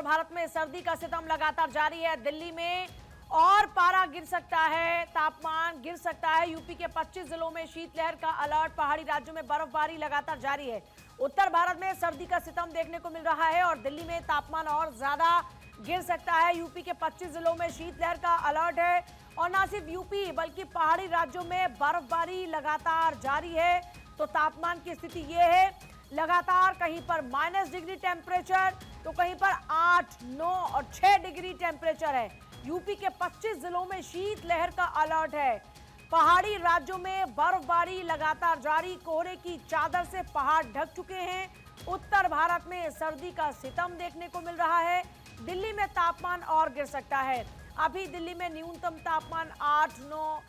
भारत में सर्दी का सितम लगातार जारी है। दिल्ली में और पारा गिर सकता है, तापमान गिर सकता है। यूपी के 25 जिलों में शीतलहर का अलर्ट। पहाड़ी राज्यों में बर्फबारी लगातार जारी है। उत्तर भारत में सर्दी का सितम देखने को मिल रहा है और दिल्ली में तापमान और ज्यादा गिर सकता है। यूपी के 25 जिलों में शीतलहर का अलर्ट है और न सिर्फ यूपी बल्कि पहाड़ी राज्यों में बर्फबारी लगातार जारी है। तो तापमान की स्थिति ये है, लगातार कहीं पर -डिग्री टेम्परेचर तो कहीं पर 8, 9 और 6 डिग्री टेम्परेचर है। यूपी के 25 जिलों में शीतलहर का अलर्ट है। पहाड़ी राज्यों में बर्फबारी लगातार जारी। कोहरे की चादर से पहाड़ ढक चुके हैं। उत्तर भारत में सर्दी का सितम देखने को मिल रहा है। दिल्ली में तापमान और गिर सकता है। अभी दिल्ली में न्यूनतम तापमान 8, 9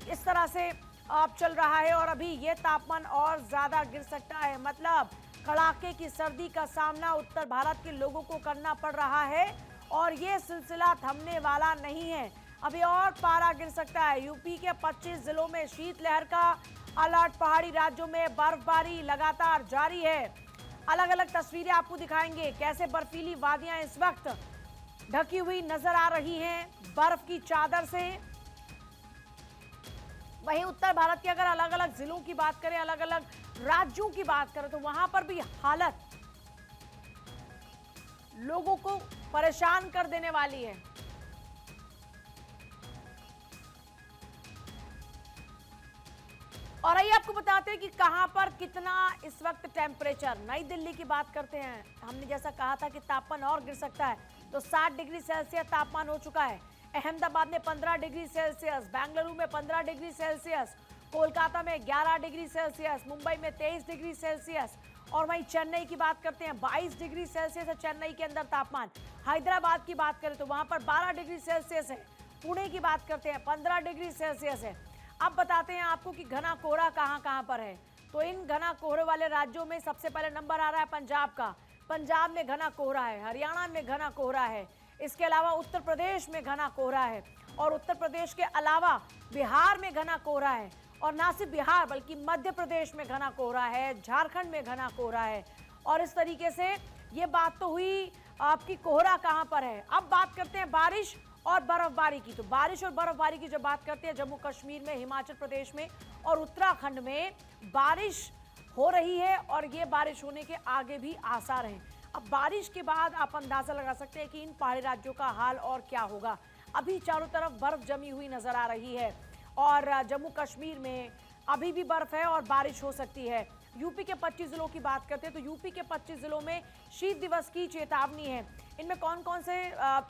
इस तरह से अब चल रहा है और अभी ये तापमान और ज्यादा गिर सकता है। मतलब कड़ाके की सर्दी का सामना उत्तर भारत के लोगों को करना पड़ रहा है और ये सिलसिला थमने वाला नहीं है। अभी और पारा गिर सकता है। यूपी के 25 जिलों में शीतलहर का अलर्ट। पहाड़ी राज्यों में बर्फबारी लगातार जारी है। अलग अलग तस्वीरें आपको दिखाएंगे कैसे बर्फीली वादियां इस वक्त ढकी हुई नजर आ रही हैं बर्फ की चादर से। वहीं उत्तर भारत के अगर अलग अलग जिलों की बात करें, अलग अलग राज्यों की बात करें, तो वहां पर भी हालत लोगों को परेशान कर देने वाली है। और आइए आपको बताते हैं कि कहां पर कितना इस वक्त टेम्परेचर। नई दिल्ली की बात करते हैं। हमने जैसा कहा था कि तापमान और गिर सकता है, तो 60 डिग्री सेल्सियस तापमान हो चुका है। अहमदाबाद में 15 डिग्री सेल्सियस, बेंगलुरु में 15 डिग्री सेल्सियस, कोलकाता में 11 डिग्री सेल्सियस, मुंबई में 23 डिग्री सेल्सियस और वहीं चेन्नई की बात करते हैं 22 डिग्री सेल्सियस है चेन्नई के अंदर तापमान। हैदराबाद की बात करें तो वहां पर 12 डिग्री सेल्सियस है। पुणे की बात करते हैं 15 डिग्री सेल्सियस है। अब बताते हैं आपको कि घना कोहरा कहां कहां पर है। तो इन घना कोहरे वाले राज्यों में सबसे पहले नंबर आ रहा है पंजाब का। पंजाब में घना कोहरा है, हरियाणा में घना कोहरा है, इसके अलावा उत्तर प्रदेश में घना कोहरा है और उत्तर प्रदेश के अलावा बिहार में घना कोहरा है और ना सिर्फ बिहार बल्कि मध्य प्रदेश में घना कोहरा है, झारखंड में घना कोहरा है। और इस तरीके से ये बात तो हुई आपकी कोहरा कहां पर है। अब बात करते हैं बारिश और बर्फबारी की। तो बारिश और बर्फबारी की जब बात करते हैं, जम्मू कश्मीर में, हिमाचल प्रदेश में और उत्तराखंड में बारिश हो रही है और ये बारिश होने के आगे भी आसार हैं। अब बारिश के बाद आप अंदाजा लगा सकते हैं कि इन पहाड़ी राज्यों का हाल और क्या होगा। अभी चारों तरफ बर्फ जमी हुई नजर आ रही है और जम्मू कश्मीर में अभी भी बर्फ है और बारिश हो सकती है। यूपी के 25 जिलों की बात करते हैं तो यूपी के 25 जिलों में शीत दिवस की चेतावनी है। इनमें कौन कौन से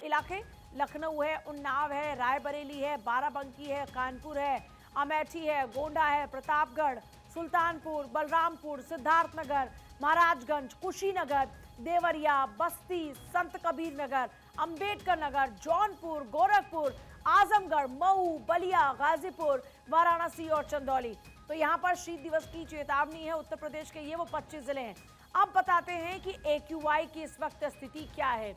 इलाके? लखनऊ है, उन्नाव है, रायबरेली है, बाराबंकी है, कानपुर है, अमेठी है, गोंडा है, प्रतापगढ़, सुल्तानपुर, बलरामपुर, सिद्धार्थनगर, महाराजगंज, कुशीनगर, देवरिया, बस्ती, संत कबीर नगर, अंबेडकर नगर, जौनपुर, गोरखपुर, आजमगढ़, मऊ, बलिया, गाजीपुर, वाराणसी और चंदौली। तो यहाँ पर शीत दिवस की चेतावनी है। उत्तर प्रदेश के ये वो 25 जिले हैं। अब बताते हैं कि AQI की इस वक्त स्थिति क्या है।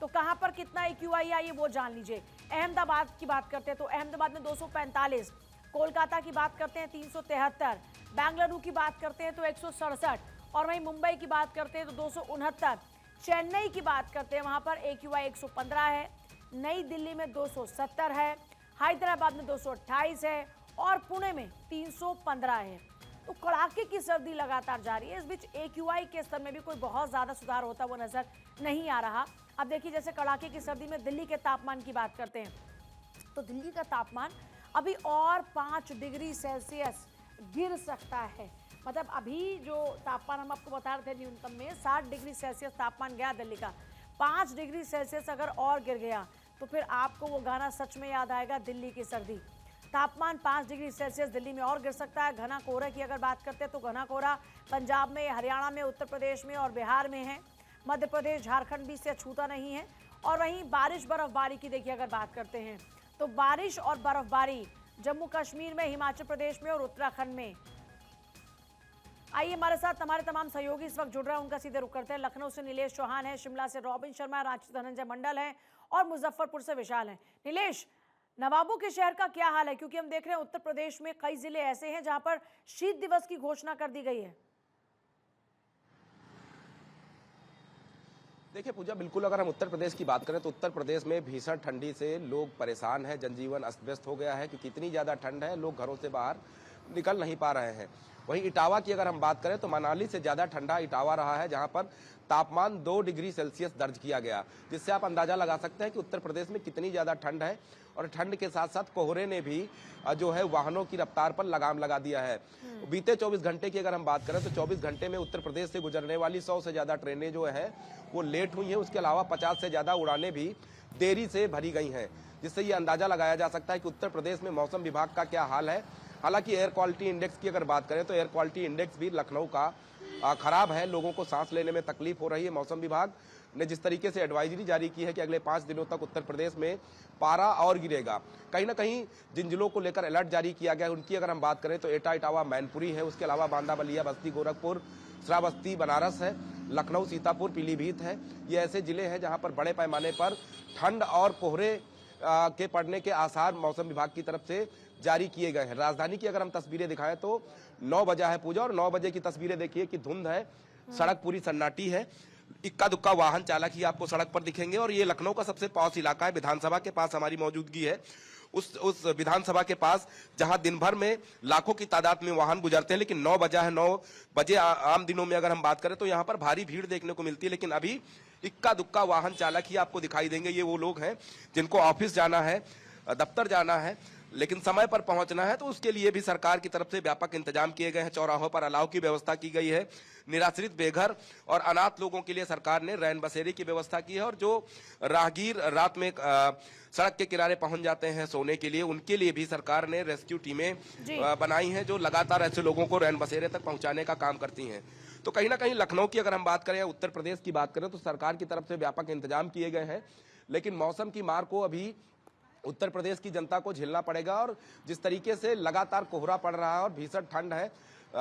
तो कहां पर कितना AQI आई है वो जान लीजिए। अहमदाबाद की बात करते हैं तो अहमदाबाद में 245, कोलकाता की बात करते हैं 373, बेंगलुरु की बात करते हैं तो 167 और वहीं मुंबई की बात करते हैं तो 269, चेन्नई की बात करते हैं वहां पर AQI 115 है, नई दिल्ली में 270 है, हैदराबाद में 228 है और पुणे में 315 है। तो कड़ाके की सर्दी लगातार जारी है। इस बीच AQI के स्तर में भी कोई बहुत ज्यादा सुधार होता वो नजर नहीं आ रहा। अब देखिए जैसे कड़ाके की सर्दी में दिल्ली के तापमान की बात करते हैं तो दिल्ली का तापमान अभी और 5 डिग्री सेल्सियस गिर सकता है। मतलब अभी जो तापमान हम आपको बता रहे थे न्यूनतम में 60 डिग्री सेल्सियस तापमान गया दिल्ली का, 5 डिग्री सेल्सियस अगर और गिर गया तो फिर आपको वो गाना सच में याद आएगा, दिल्ली की सर्दी। तापमान 5 डिग्री सेल्सियस दिल्ली में और गिर सकता है। घना कोहरे की अगर बात करते हैं तो घना कोहरा पंजाब में, हरियाणा में, उत्तर प्रदेश में और बिहार में है। मध्य प्रदेश, झारखंड भी इससे छूता नहीं है। और वहीं बारिश बर्फबारी की देखिए अगर बात करते हैं तो बारिश और बर्फबारी जम्मू कश्मीर में, हिमाचल प्रदेश में और उत्तराखंड में। आइए हमारे साथ हमारे तमाम सहयोगी इस वक्त जुड़ रहे हैं, उनका सीधे रुख करते हैं। लखनऊ से नीलेश चौहान है, शिमला से रॉबिन शर्मा, रांची से धनंजय मंडल है और मुजफ्फरपुर से विशाल है। नीलेश, नवाबों के शहर का क्या हाल है? क्योंकि हम देख रहे हैं उत्तर प्रदेश में कई जिले ऐसे हैं जहां पर शीत दिवस की घोषणा कर दी गई है। देखिए पूजा, बिल्कुल अगर हम उत्तर प्रदेश की बात करें तो उत्तर प्रदेश में भीषण ठंडी से लोग परेशान हैं, जनजीवन अस्त व्यस्त हो गया है क्योंकि इतनी ज़्यादा ठंड है, लोग घरों से बाहर निकल नहीं पा रहे हैं। वहीं इटावा की अगर हम बात करें तो मनाली से ज़्यादा ठंडा इटावा रहा है, जहां पर तापमान 2 डिग्री सेल्सियस दर्ज किया गया, जिससे आप अंदाजा लगा सकते हैं कि उत्तर प्रदेश में कितनी ज़्यादा ठंड है। और ठंड के साथ साथ कोहरे ने भी जो है वाहनों की रफ्तार पर लगाम लगा दिया है। बीते 24 घंटे की अगर हम बात करें तो 24 घंटे में उत्तर प्रदेश से गुजरने वाली 100 से ज़्यादा ट्रेनें जो है वो लेट हुई हैं। उसके अलावा 50 से ज़्यादा उड़ानें भी देरी से भरी गई हैं, जिससे ये अंदाजा लगाया जा सकता है कि उत्तर प्रदेश में मौसम विभाग का क्या हाल है। हालांकि एयर क्वालिटी इंडेक्स की अगर बात करें तो एयर क्वालिटी इंडेक्स भी लखनऊ का खराब है, लोगों को सांस लेने में तकलीफ हो रही है। मौसम विभाग ने जिस तरीके से एडवाइजरी जारी की है कि अगले 5 दिनों तक उत्तर प्रदेश में पारा और गिरेगा। कहीं ना कहीं जिन जिलों को लेकर अलर्ट जारी किया गया है उनकी अगर हम बात करें तो एटा, इटावा, मैनपुरी है, उसके अलावा बांदा, बलिया, बस्ती, गोरखपुर, श्रावस्ती, बनारस है, लखनऊ, सीतापुर, पीलीभीत है। ये ऐसे जिले हैं जहां पर बड़े पैमाने पर ठंड और कोहरे के पड़ने के आसार मौसम विभाग की तरफ से जारी किए गए हैं। राजधानी की अगर हम तस्वीरें दिखाएं तो 9 बजा है पूजा, और 9 बजे की तस्वीरें देखिए कि धुंध है, सड़क पूरी सन्नाटी है, इक्का दुक्का वाहन चालक ही आपको सड़क पर दिखेंगे। और ये लखनऊ का सबसे पॉश इलाका है, विधानसभा के पास हमारी मौजूदगी है। उस विधानसभा के पास जहां दिन भर में लाखों की तादाद में वाहन गुजरते हैं, लेकिन 9 बजा है, 9 बजे आम दिनों में अगर हम बात करें तो यहाँ पर भारी भीड़ देखने को मिलती है। लेकिन अभी इक्का दुक्का वाहन चालक ही आपको दिखाई देंगे। ये वो लोग हैं जिनको ऑफिस जाना है, दफ्तर जाना है, लेकिन समय पर पहुंचना है, तो उसके लिए भी सरकार की तरफ से व्यापक इंतजाम किए गए हैं। चौराहों पर अलाव की व्यवस्था की गई है। निराश्रित, बेघर और अनाथ लोगों के लिए सरकार ने रैन बसेरे की व्यवस्था की है। और जो राहगीर रात में सड़क के किनारे पहुंच जाते हैं सोने के लिए, उनके लिए भी सरकार ने रेस्क्यू टीमें बनाई हैं, जो लगातार ऐसे लोगों को रैन बसेरे तक पहुंचाने का काम करती हैं। तो कहीं ना कहीं लखनऊ की अगर हम बात करें, उत्तर प्रदेश की बात करें, तो सरकार की तरफ से व्यापक इंतजाम किए गए हैं। लेकिन मौसम की मार को अभी उत्तर प्रदेश की जनता को झेलना पड़ेगा। और जिस तरीके से लगातार कोहरा पड़ रहा है और भीषण ठंड है,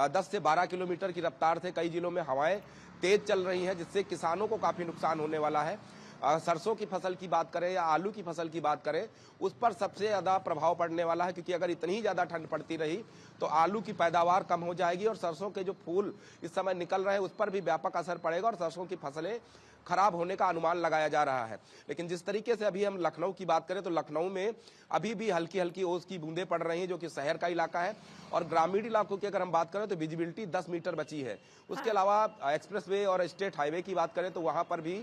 10 से 12 किलोमीटर की रफ्तार से कई जिलों में हवाएं तेज चल रही हैं, जिससे किसानों को काफी नुकसान होने वाला है। सरसों की फसल की बात करें या आलू की फसल की बात करें, उस पर सबसे ज्यादा प्रभाव पड़ने वाला है, क्योंकि अगर इतनी ज्यादा ठंड पड़ती रही तो आलू की पैदावार कम हो जाएगी और सरसों के जो फूल इस समय निकल रहे हैं उस पर भी व्यापक असर पड़ेगा और सरसों की फसलें खराब होने का अनुमान लगाया जा रहा है। लेकिन जिस तरीके से अभी हम लखनऊ की बात करें तो लखनऊ में अभी भी हल्की हल्की ओस की बूंदें पड़ रही हैं, जो कि शहर का इलाका है। और ग्रामीण इलाकों की अगर हम बात करें तो विजिबिलिटी 10 मीटर बची है। उसके अलावा एक्सप्रेसवे और स्टेट हाईवे की बात करें तो वहां पर भी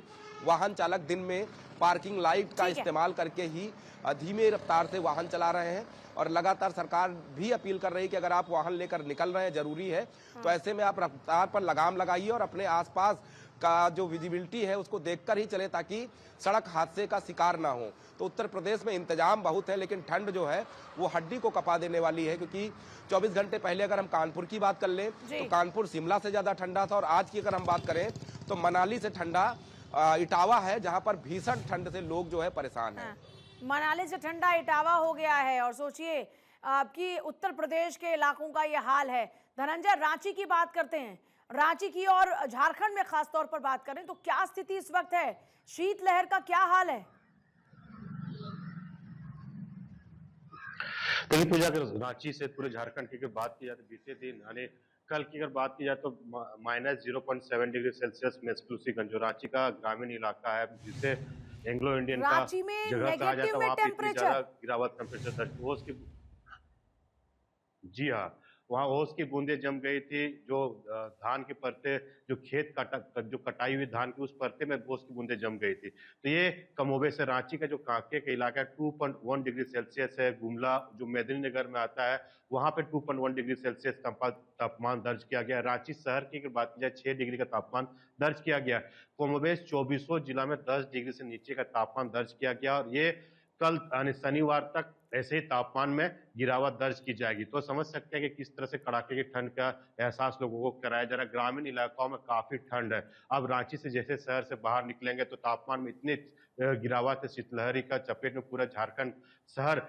वाहन चालक दिन में पार्किंग लाइट का इस्तेमाल करके ही धीमे रफ्तार से वाहन चला रहे हैं। और लगातार सरकार भी अपील कर रही है कि अगर आप वाहन लेकर निकल रहे हैं, जरूरी है, तो ऐसे में आप रफ्तार पर लगाम लगाइए और अपने आसपास का जो विजिबिलिटी है उसको देखकर ही चले, ताकि सड़क हादसे का शिकार ना हो। तो उत्तर प्रदेश में इंतजाम बहुत है, लेकिन ठंड जो है वो हड्डी को कपा देने वाली है। क्योंकि 24 घंटे पहले अगर हम कानपुर की बात कर लें तो कानपुर शिमला से ज्यादा ठंडा था, और आज की अगर हम बात करें तो मनाली से ठंडा इटावा है, जहां पर भीषण ठंड से लोग जो है परेशान हैं। मनाली से ठंडा इटावा हो गया है, और सोचिए आपकी उत्तर प्रदेश के इलाकों का ये हाल है। धनंजय, रांची की बात करते हैं, रांची की और झारखंड में खास तौर पर बात करें तो क्या स्थिति इस वक्त है? शीतलहर का क्या हाल है? देखिए पूजा, अगर रांची से पूरे झारखंड की बात की जाए तो बीते दिन यानी कल की अगर बात की जाए तो -0.7 डिग्री सेल्सियस में एक्सक्लूसिवगंज, जो रांची का ग्रामीण इलाका है जिसे एंग्लो इंडियन का जगह कहा जाता है, वहां पे इतनी ज्यादा गिरावट टेम्परेचर दर्ज हुआ उसकी। जी हाँ, वहां ओस की बूंदे जम गई थी। जो धान के परते, जो जो कटाई हुई धान की उस परते में ओस की बूंदे जम गई थी। तो ये कमोबे से रांची का जो कांके का इलाका है 2.1 डिग्री सेल्सियस है। गुमला जो मेदिनी नगर में आता है वहां पे 2.1 डिग्री सेल्सियस तापमान दर्ज किया गया। रांची शहर की अगर बात की जाए 6 डिग्री का तापमान दर्ज किया गया। कमोबेश 24 जिला में 10 डिग्री से नीचे का तापमान दर्ज किया गया, और ये कल यानी शनिवार तक ऐसे ही तापमान में गिरावट दर्ज की जाएगी। तो समझ सकते हैं कि किस तरह से कड़ाके की ठंड का एहसास लोगों को कराया जा रहा है। ग्रामीण इलाकों में काफी ठंड है। अब रांची से जैसे शहर से बाहर निकलेंगे तो तापमान में इतनी गिरावट है, शीतलहरी का चपेट में पूरा झारखंड शहर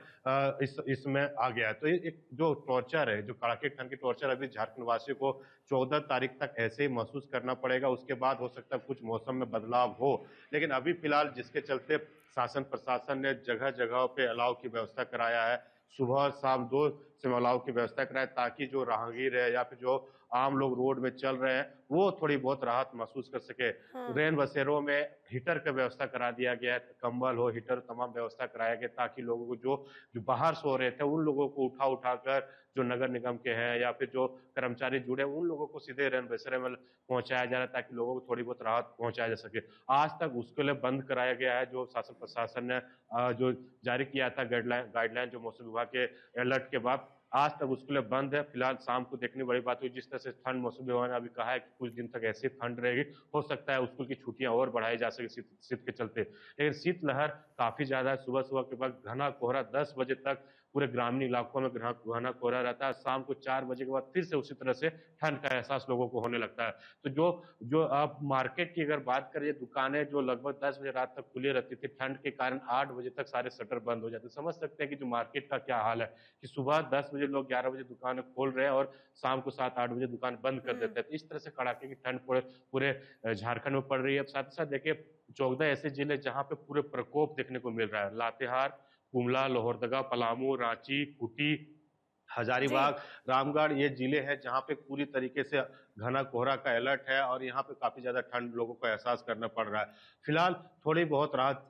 इसमें आ गया है। तो एक जो टॉर्चर है, जो कड़ाके की ठंड की टॉर्चर, अभी झारखंड वासियों को 14 तारीख तक ऐसे ही महसूस करना पड़ेगा। उसके बाद हो सकता है कुछ मौसम में बदलाव हो, लेकिन अभी फिलहाल जिसके चलते शासन प्रशासन ने जगह जगह पे अलाव की व्यवस्था कराया है। सुबह और शाम 2 सिमलाओं की व्यवस्था कराए, ताकि जो राहगीर है या फिर जो आम लोग रोड में चल रहे हैं वो थोड़ी बहुत राहत महसूस कर सके। हाँ। रेन बसेरों में हीटर का व्यवस्था करा दिया गया है, कंबल हो, हीटर, तमाम व्यवस्था कराया गया, ताकि लोगों को जो जो बाहर सो रहे थे उन लोगों को उठा उठाकर जो नगर निगम के हैं या फिर जो कर्मचारी जुड़े उन लोगों को सीधे रेन बसेरे में पहुंचाया जा रहा है, ताकि लोगों को थोड़ी बहुत राहत पहुंचाया जा सके। आज तक उसके लिए बंद कराया गया है, जो शासन प्रशासन ने जो जारी किया था गाइडलाइन जो मौसम विभाग के अलर्ट के बाद, आज तक उसके लिए बंद है। फिलहाल शाम को देखने बड़ी बात हुई, जिस तरह से ठंड मौसम विभाग ने अभी कहा है कि कुछ दिन तक ऐसी ठंड रहेगी, हो सकता है स्कूल की छुट्टियां और बढ़ाई जा सके शीत के चलते। लेकिन शीतलहर काफी ज्यादा है। सुबह सुबह के बाद घना कोहरा 10 बजे तक पूरे ग्रामीण इलाकों में घना कोहरा रहता है। शाम को 4 बजे के बाद फिर से उसी तरह से ठंड का एहसास लोगों को होने लगता है। तो जो जो आप मार्केट की अगर बात करें, दुकानें जो लगभग 10 बजे रात तक खुली रहती थी, ठंड के कारण 8 बजे तक सारे शटर बंद हो जाते। समझ सकते हैं कि जो मार्केट का क्या हाल है, कि सुबह 10 बजे लोग 11 बजे दुकानें खोल रहे हैं और शाम को 7-8 बजे दुकान बंद कर देते हैं। तो इस तरह से कड़ाके की ठंड पूरे झारखंड में पड़ रही है। अब साथ ही साथ देखिए, 14 ऐसे जिले जहां पे पूरे प्रकोप देखने को मिल रहा है। लातेहार, गुमला, लोहरदगा, पलामू, रांची, खूंटी, जी। हजारीबाग, रामगढ़, ये जिले हैं जहां पे पूरी तरीके से घना कोहरा का अलर्ट है और यहाँ पे काफी ज्यादा ठंड लोगों को एहसास करना पड़ रहा है। फिलहाल थोड़ी बहुत राहत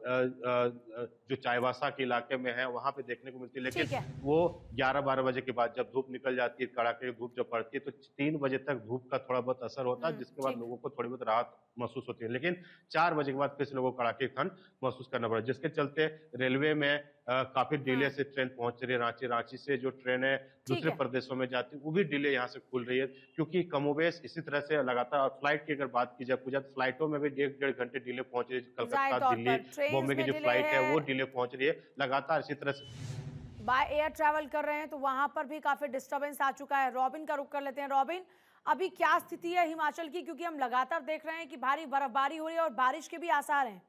जो चाईबासा के इलाके में है वहां पे देखने को मिलती है, लेकिन ठीक है। वो 11-12 बजे के बाद जब धूप निकल जाती है, कड़ाके की धूप जब पड़ती है, तो 3 बजे तक धूप का थोड़ा बहुत असर होता है, जिसके बाद ठीक। लोगों को थोड़ी बहुत राहत महसूस होती है। लेकिन 4 बजे के बाद फिर से लोगों को कड़ाके की ठंड महसूस करना पड़ा, जिसके चलते रेलवे में काफी डिले से ट्रेन पहुंच रही है। रांची से जो ट्रेन है ठीक दूसरे है। प्रदेशों में जाती है, वो भी डिले यहाँ से खुल रही है, क्योंकि कमोबेश इसी तरह से लगातार। और फ्लाइट की अगर बात की जाए पूजा, तो फ्लाइटों में भी 1-1.5 घंटे डिले पहुंच रही है। जाहिर कलकत्ता, तौर दिल्ली, पर ट्रेन्स बॉम्बे की में जो डिले फ्लाइट है है, वो डिले पहुंच रही है लगातार इसी तरह से। बाय एयर ट्रैवल कर रहे हैं तो वहां पर भी काफी डिस्टरबेंस आ चुका है। रॉबिन का रुख कर लेते हैं। रॉबिन, अभी क्या स्थिति है हिमाचल की, क्योंकि हम लगातार देख रहे हैं कि भारी बर्फबारी हो रही है और बारिश के भी आसार हैं।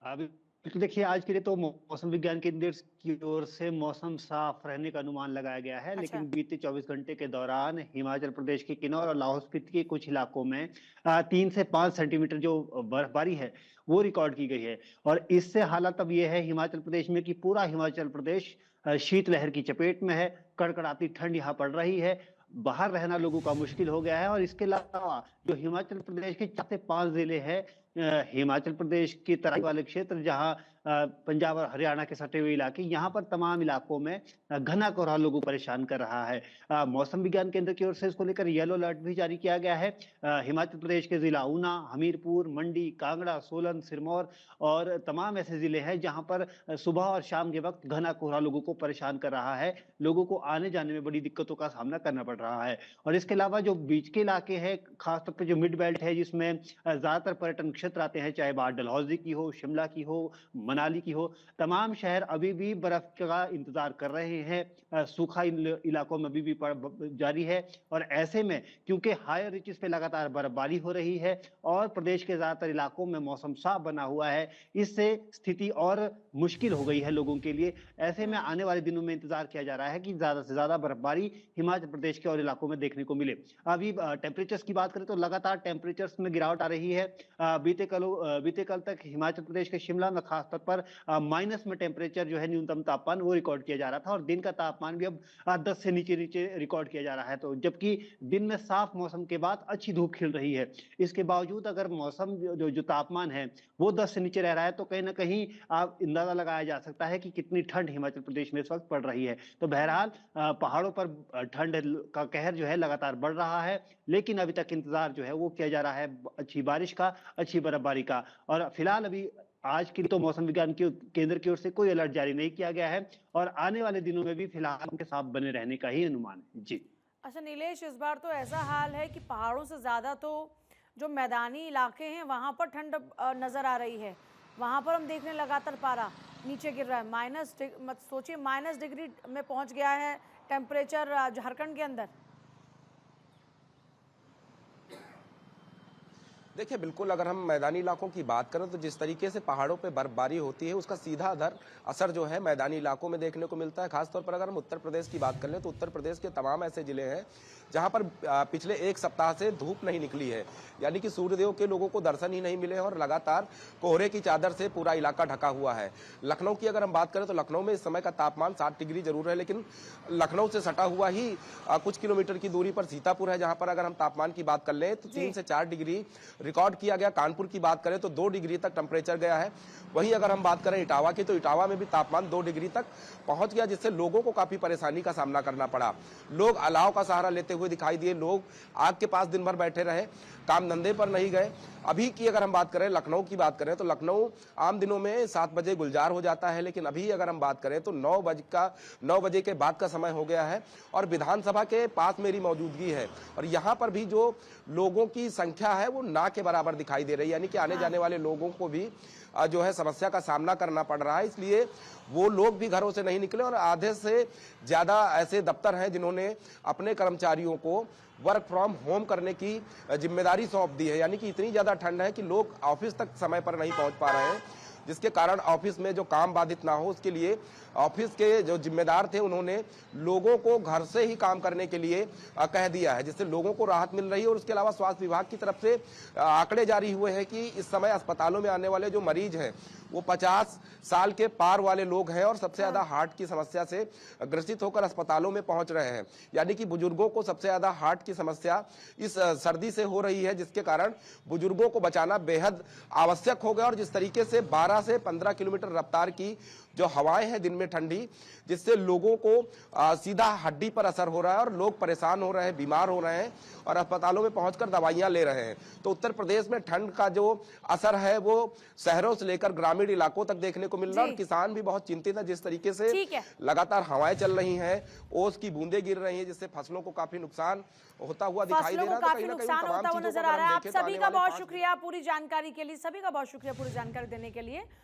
अभी तो देखिए, आज के लिए तो मौसम विज्ञान केंद्र की ओर से मौसम साफ रहने का अनुमान लगाया गया है। अच्छा। लेकिन बीते 24 घंटे के दौरान हिमाचल प्रदेश के किन्नौर और लाहौल स्पीति के कुछ इलाकों में 3 से 5 सेंटीमीटर जो बर्फबारी है वो रिकॉर्ड की गई है। और इससे हालात अब ये है हिमाचल प्रदेश में कि पूरा हिमाचल प्रदेश शीतलहर की चपेट में है। कड़कड़ाती ठंड यहाँ पड़ रही है, बाहर रहना लोगों का मुश्किल हो गया है। और इसके अलावा जो हिमाचल प्रदेश के 4 से 5 जिले हैं, हिमाचल प्रदेश के तराई वाले क्षेत्र, जहां पंजाब और हरियाणा के सटे हुए इलाके, यहाँ पर तमाम इलाकों में घना कोहरा लोगों को परेशान कर रहा है। मौसम विज्ञान केंद्र की ओर से इसको लेकर येलो अलर्ट भी जारी किया गया है। हिमाचल प्रदेश के जिला ऊना, हमीरपुर, मंडी, कांगड़ा, सोलन, सिरमौर और तमाम ऐसे जिले हैं जहां पर सुबह और शाम के वक्त घना कोहरा लोगों को परेशान कर रहा है। लोगों को आने जाने में बड़ी दिक्कतों का सामना करना पड़ रहा है। और इसके अलावा जो बीच के इलाके हैं, खासतौर पर जो मिड बेल्ट है, जिसमें ज्यादातर पर्यटन क्षेत्र आते हैं, चाहे बात डलहौजी की हो, शिमला की हो, मनाली की हो, तमाम शहर अभी भी बर्फ का इंतजार कर रहे हैं। सूखा इलाकों में अभी भी जारी है। और ऐसे में क्योंकि हायर रीचेस पे लगातार बर्फबारी हो रही है और प्रदेश के ज्यादातर इलाकों में मौसम साफ बना हुआ है, इससे स्थिति और मुश्किल हो गई है लोगों के लिए। ऐसे में आने वाले दिनों में इंतजार किया जा रहा है कि ज्यादा से ज्यादा बर्फबारी हिमाचल प्रदेश के और इलाकों में देखने को मिले। अभी टेम्परेचर्स की बात करें तो लगातार टेम्परेचर्स में गिरावट आ रही है। बीते कल तक हिमाचल प्रदेश के शिमला में खासतौर पर माइनस में टेम्परेचर जो है, न्यूनतम तापमान वो रिकॉर्ड किया जा रहा था। और दिन का तापमान भी अब 10 से नीचे नीचे रिकॉर्ड किया जा रहा है। तो जबकि दिन में साफ मौसम के बाद अच्छी धूप खिल रही है, इसके बावजूद अगर मौसम जो तापमान है वो 10 से नीचे रह रहा है, तो कहीं ना कहीं आप अंदाजा लगाया जा सकता है कि कितनी ठंड हिमाचल प्रदेश में इस वक्त पड़ रही है। तो बहरहाल पहाड़ों पर ठंड का कहर जो है लगातार बढ़ रहा है। लेकिन अभी तक इंतजार जो है वो किया जा रहा है अच्छी बारिश का, अच्छी बर्फबारी का। और फिलहाल अभी आज की तो मौसम विज्ञान केंद्र की ओर से कोई अलर्ट जारी नहीं किया गया है और आने वाले दिनों में भी फिलहाल उनके साथ बने रहने का ही अनुमान है। जी। अच्छा नीलेश, इस बार तो ऐसा हाल है कि पहाड़ों से ज़्यादा तो जो मैदानी इलाके हैं वहाँ पर ठंड नज़र आ रही है। वहाँ पर हम देख रहे हैं लगातार पारा नीचे गिर रहा है। मत सोचिए, -डिग्री में पहुँच गया है टेम्परेचर झारखंड के अंदर। देखिए, बिल्कुल अगर हम मैदानी इलाकों की बात करें तो जिस तरीके से पहाड़ों पे बर्फबारी होती है उसका सीधा असर जो है मैदानी इलाकों में देखने को मिलता है। खासतौर पर अगर हम उत्तर प्रदेश की बात कर लें तो उत्तर प्रदेश के तमाम ऐसे जिले हैं जहां पर पिछले एक सप्ताह से धूप नहीं निकली है, यानी कि सूर्यदेव के लोगों को दर्शन ही नहीं मिले हैं और लगातार कोहरे की चादर से पूरा इलाका ढका हुआ है। लखनऊ की अगर हम बात करें तो लखनऊ में इस समय का तापमान 7 डिग्री जरूर है, लेकिन लखनऊ से सटा हुआ ही कुछ किलोमीटर की दूरी पर सीतापुर है, जहां पर अगर हम तापमान की बात कर लें तो 3 से 4 डिग्री रिकॉर्ड किया गया। कानपुर की बात करें तो 2 डिग्री तक टेम्परेचर गया है। वहीं अगर हम बात करें इटावा की तो इटावा में भी तापमान 2 डिग्री तक पहुंच गया, जिससे लोगों को काफी परेशानी का सामना करना पड़ा। लोग अलाव का सहारा लेते हुए दिखाई दिए, लोग आग के पास दिन भर बैठे रहे, काम धंधे पर नहीं गए। अभी की अगर हम बात करें, लखनऊ की बात करें तो लखनऊ आम दिनों में 7 बजे गुलजार हो जाता है, लेकिन अभी अगर हम बात करें तो 9 बजे के बाद का समय हो गया है और विधानसभा के पास मेरी मौजूदगी है और यहाँ पर भी जो लोगों की संख्या है वो ना के बराबर दिखाई दे रही है, यानी कि आने जाने वाले लोगों को भी जो है समस्या का सामना करना पड़ रहा है। इसलिए वो लोग भी घरों से नहीं निकले और आधे से ज्यादा ऐसे दफ्तर हैं जिन्होंने अपने कर्मचारियों को वर्क फ्रॉम होम करने की जिम्मेदारी सौंप दी है, यानी कि इतनी ज्यादा ठंड है कि लोग ऑफिस तक समय पर नहीं पहुंच पा रहे हैं, जिसके कारण ऑफिस में जो काम बाधित ना हो उसके लिए ऑफिस के जो जिम्मेदार थे उन्होंने लोगों को घर से ही काम करने के लिए कह दिया है, जिससे लोगों को राहत मिल रही है। और उसके अलावा स्वास्थ्य विभाग की तरफ से आंकड़े जारी हुए हैं कि इस समय अस्पतालों में आने वाले जो मरीज हैं वो 50 साल के पार वाले लोग हैं और सबसे ज्यादा हार्ट की समस्या से ग्रसित होकर अस्पतालों में पहुंच रहे हैं, यानी कि बुजुर्गों को सबसे ज्यादा हार्ट की समस्या इस सर्दी से हो रही है, जिसके कारण बुजुर्गों को बचाना बेहद आवश्यक हो गया। और जिस तरीके से 12 से 15 किलोमीटर रफ्तार की जो हवाएं हैं दिन में ठंडी, जिससे लोगों को सीधा हड्डी पर असर हो रहा है और लोग परेशान हो रहे हैं, बीमार हो रहे हैं और अस्पतालों में पहुंचकर दवाइयां ले रहे हैं। तो उत्तर प्रदेश में ठंड का जो असर है वो शहरों से लेकर ग्रामीण इलाकों तक देखने को मिल रहा है और किसान भी बहुत चिंतित है। जिस तरीके से लगातार हवाएं चल रही हैं, ओस की बूंदें गिर रही हैं, जिससे फसलों को काफी नुकसान होता हुआ दिखाई दे रहा है। काफी नुकसान होता हुआ नजर आ रहा है। आप सभी का बहुत शुक्रिया पूरी जानकारी के लिए, सभी का बहुत शुक्रिया पूरी जानकारी देने के लिए।